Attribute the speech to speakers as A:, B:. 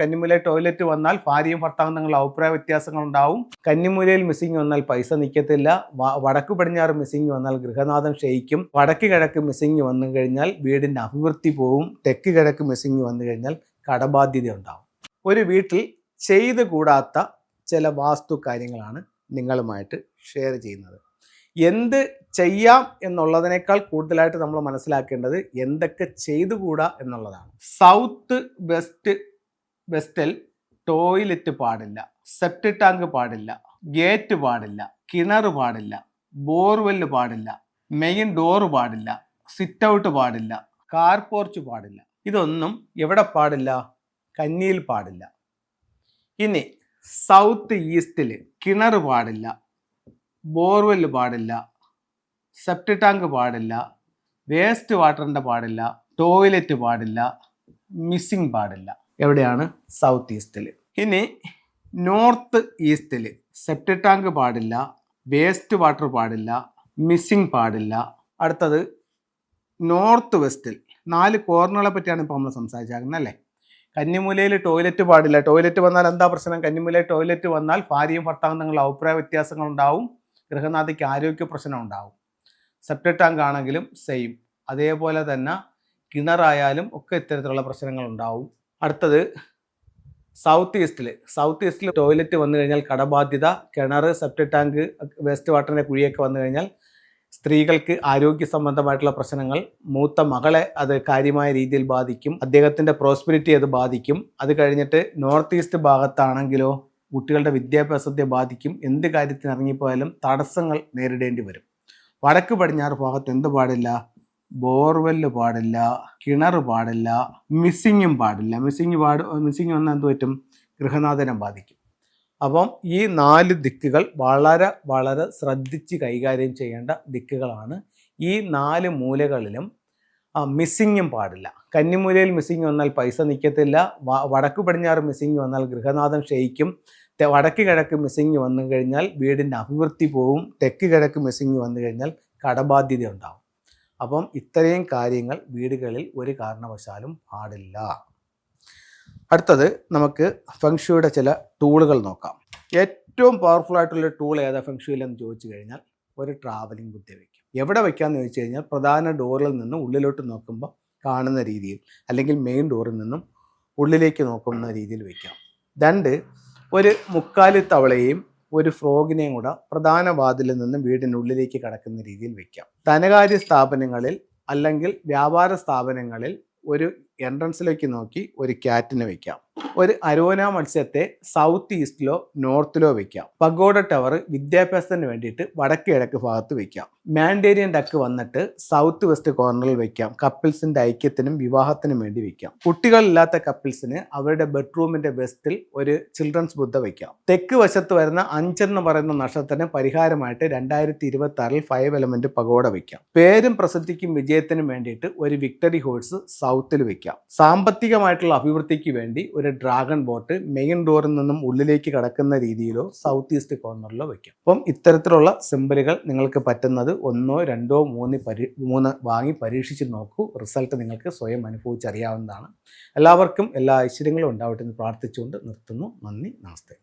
A: കന്നിമൂലയിൽ toilet വന്നാൽ ഭാര്യയും ഭർത്താവും തമ്മിൽ അഭിപ്രായ വ്യത്യാസങ്ങൾ ഉണ്ടാവും. കന്നിമൂലയിൽ മിസ്സിംഗ് വന്നാൽ പൈസ നിൽക്കത്തില്ല. വടക്ക് പടിഞ്ഞാറ് മിസ്സിംഗ് വന്നാൽ ഗൃഹനാഥം ക്ഷയിക്കും. വടക്ക് കിഴക്ക് മിസ്സിംഗ് വന്നു കഴിഞ്ഞാൽ വീടിൻ്റെ അഭിവൃദ്ധി പോവും. തെക്ക് കിഴക്ക് മിസ്സിംഗ് വന്നു കഴിഞ്ഞാൽ കടബാധ്യത ഉണ്ടാവും. ഒരു വീട്ടിൽ ചെയ്തു കൂടാത്ത ചില വാസ്തു കാര്യങ്ങളാണ് നിങ്ങളുമായിട്ട് ഷെയർ ചെയ്യുന്നത്. എന്ത് ചെയ്യാം എന്നുള്ളതിനേക്കാൾ കൂടുതലായിട്ട് നമ്മൾ മനസ്സിലാക്കേണ്ടത് എന്തൊക്കെ ചെയ്തുകൂടാ എന്നുള്ളതാണ്. സൗത്ത് വെസ്റ്റിൽ ടോയ്ലറ്റ് പാടില്ല, സെപ്റ്റിക് ടാങ്ക് പാടില്ല, ഗേറ്റ് പാടില്ല, കിണർ പാടില്ല, ബോർവെല്ല് പാടില്ല, മെയിൻ ഡോറ് പാടില്ല, സിറ്റ് ഔട്ട് പാടില്ല, കാർ പോർച്ച് പാടില്ല. ഇതൊന്നും എവിടെ പാടില്ല? കന്നിയിൽ പാടില്ല. ഇനി സൗത്ത് ഈസ്റ്റിൽ കിണർ പാടില്ല, ബോർവെല്ല് പാടില്ല, സെപ്റ്റിക് ടാങ്ക് പാടില്ല, വേസ്റ്റ് വാട്ടറിൻ്റെ പാടില്ല, ടോയ്ലറ്റ് പാടില്ല, മിസ്സിംഗ് പാടില്ല. എവിടെയാണ്? സൗത്ത് ഈസ്റ്റിൽ. ഇനി നോർത്ത് ഈസ്റ്റിൽ സെപ്റ്റിക് ടാങ്ക് പാടില്ല, വേസ്റ്റ് വാട്ടർ പാടില്ല, മിസ്സിംഗ് പാടില്ല. അടുത്തത് നോർത്ത് വെസ്റ്റിൽ 4 കോർണറുകളെ പറ്റിയാണ് ഇപ്പോൾ നമ്മൾ സംസാരിച്ചാക്കുന്നത് അല്ലേ. കന്നിമൂലയിൽ ടോയ്ലറ്റ് പാടില്ല. ടോയ്ലറ്റ് വന്നാൽ എന്താ പ്രശ്നം? കന്നിമൂലയിൽ ടോയ്ലറ്റ് വന്നാൽ ഭാര്യയും ഭർത്താവും തമ്മിൽ അഭിപ്രായ വ്യത്യാസങ്ങൾ ഉണ്ടാവും. ഗൃഹനാഥയ്ക്ക് ആരോഗ്യ പ്രശ്നം ഉണ്ടാവും. സെപ്റ്റിക് ടാങ്ക് ആണെങ്കിലും സെയിം. അതേപോലെ തന്നെ കിണറായാലും ഒക്കെ ഇത്തരത്തിലുള്ള പ്രശ്നങ്ങൾ ഉണ്ടാവും. അടുത്തത് സൗത്ത് ഈസ്റ്റിൽ ടോയ്ലറ്റ് വന്നു കഴിഞ്ഞാൽ കടബാധ്യത, കിണർ, സെപ്റ്റിക് ടാങ്ക്, വേസ്റ്റ് വാട്ടറിൻ്റെ കുഴിയൊക്കെ വന്നു കഴിഞ്ഞാൽ സ്ത്രീകൾക്ക് ആരോഗ്യ സംബന്ധമായിട്ടുള്ള പ്രശ്നങ്ങൾ. മൂത്ത മകളെ അത് കാര്യമായ രീതിയിൽ ബാധിക്കും. അദ്ദേഹത്തിൻ്റെ പ്രോസ്പെരിറ്റി അത് ബാധിക്കും. അത് കഴിഞ്ഞിട്ട് നോർത്ത് ഈസ്റ്റ് ഭാഗത്താണെങ്കിലോ കുട്ടികളുടെ വിദ്യാഭ്യാസത്തെ ബാധിക്കും. എന്ത് കാര്യത്തിന് ഇറങ്ങിപ്പോയാലും തടസ്സങ്ങൾ നേരിടേണ്ടി വരും. വടക്ക് പടിഞ്ഞാറ് ഭാഗത്ത് എന്ത് പാടില്ല? ബോർവെല്ല് പാടില്ല, കിണർ പാടില്ല, മിസ്സിങ്ങും പാടില്ല. മിസ്സിങ് വന്നാൽ എന്ത് പറ്റും? ഗൃഹനാഥനെ ബാധിക്കും. അപ്പം ഈ 4 ദിക്കുകൾ വളരെ വളരെ ശ്രദ്ധിച്ച് കൈകാര്യം ചെയ്യേണ്ട ദിക്കുകളാണ്. ഈ 4 മൂലകളിലും മിസ്സിങ്ങും പാടില്ല. കന്നിമൂലയിൽ മിസ്സിങ് വന്നാൽ പൈസ നിൽക്കത്തില്ല. വടക്ക് പടിഞ്ഞാറ് മിസ്സിങ് വന്നാൽ ഗൃഹനാഥം ക്ഷയിക്കും. വടക്ക് കിഴക്ക് മിസ്സിങ് വന്നു കഴിഞ്ഞാൽ വീടിൻ്റെ അഭിവൃദ്ധി പോവും. തെക്ക് കിഴക്ക് മിസ്സിങ് വന്നു കഴിഞ്ഞാൽ കടബാധ്യത ഉണ്ടാവും. അപ്പം ഇത്രയും കാര്യങ്ങൾ വീടുകളിൽ ഒരു കാരണവശാലും പാടില്ല. അടുത്തത് നമുക്ക് ഫെങ്ഷുയുടെ ചില ടൂളുകൾ നോക്കാം. ഏറ്റവും പവർഫുൾ ആയിട്ടുള്ള ടൂൾ ഏതാ ഫെങ്ഷുയിലെന്ന് ചോദിച്ചു കഴിഞ്ഞാൽ ഒരു ട്രാവലിംഗ് ബുദ്ധി വയ്ക്കും. എവിടെ വയ്ക്കാമെന്ന് ചോദിച്ചു കഴിഞ്ഞാൽ പ്രധാന ഡോറിൽ നിന്നും ഉള്ളിലോട്ട് നോക്കുമ്പോൾ കാണുന്ന രീതിയിൽ, അല്ലെങ്കിൽ മെയിൻ ഡോറിൽ നിന്നും ഉള്ളിലേക്ക് നോക്കുന്ന രീതിയിൽ വയ്ക്കാം. 2 ഒരു മുക്കാലി തവളയും ഒരു ഫ്രോഗിനെയും കൂടെ പ്രധാന വാതിലിൽ നിന്നും വീടിനുള്ളിലേക്ക് കടക്കുന്ന രീതിയിൽ വയ്ക്കാം. ധനകാര്യ സ്ഥാപനങ്ങളിൽ അല്ലെങ്കിൽ വ്യാപാര സ്ഥാപനങ്ങളിൽ ഒരു എൻട്രൻസിലേക്ക് നോക്കി ഒരു ക്യാറ്റിനെ വയ്ക്കാം. ഒരു അരോന മത്സ്യത്തെ സൗത്ത് ഈസ്റ്റിലോ നോർത്തിലോ വയ്ക്കാം. പഗോഡ ടവർ വിദ്യാഭ്യാസത്തിന് വേണ്ടിയിട്ട് വടക്ക് കിഴക്ക് ഭാഗത്ത് വയ്ക്കാം. മാൻഡേരിയൻ ഡക്ക് വന്നിട്ട് സൗത്ത് വെസ്റ്റ് കോർണറിൽ വയ്ക്കാം. കപ്പിൾസിന്റെ ഐക്യത്തിനും വിവാഹത്തിനും വേണ്ടി വയ്ക്കാം. കുട്ടികളില്ലാത്ത കപ്പിൾസിന് അവരുടെ ബെഡ്റൂമിന്റെ വെസ്റ്റിൽ ഒരു ചിൽഡ്രൻസ് ബുദ്ധ വയ്ക്കാം. തെക്ക് വശത്ത് വരുന്ന 5 എന്ന് പറയുന്ന നക്ഷത്രത്തിന് പരിഹാരമായിട്ട് 2026 5 എലമെന്റ് പഗോഡ വയ്ക്കാം. പേരും പ്രസിദ്ധിക്കും വിജയത്തിനും വേണ്ടിയിട്ട് ഒരു വിക്ടറി ഹോഴ്സ് സൗത്തിൽ വയ്ക്കാം. സാമ്പത്തികമായിട്ടുള്ള അഭിവൃദ്ധിക്ക് വേണ്ടി ഒരു ഡ്രാഗൺ ബോട്ട് മെയിൻ ഡോറിൽ നിന്നും ഉള്ളിലേക്ക് കടക്കുന്ന രീതിയിലോ സൗത്ത് ഈസ്റ്റ് കോർണറിലോ വയ്ക്കാം. അപ്പം ഇത്തരത്തിലുള്ള സിംബലുകൾ നിങ്ങൾക്ക് പറ്റുന്നത് 1, 2, 3 വാങ്ങി പരീക്ഷിച്ച് നോക്കൂ. റിസൾട്ട് നിങ്ങൾക്ക് സ്വയം അനുഭവിച്ചറിയാവുന്നതാണ്. എല്ലാവർക്കും എല്ലാ ഐശ്വര്യങ്ങളും ഉണ്ടാവട്ടെ എന്ന് പ്രാർത്ഥിച്ചുകൊണ്ട് നിർത്തുന്നു. നന്ദി, നമസ്തേ.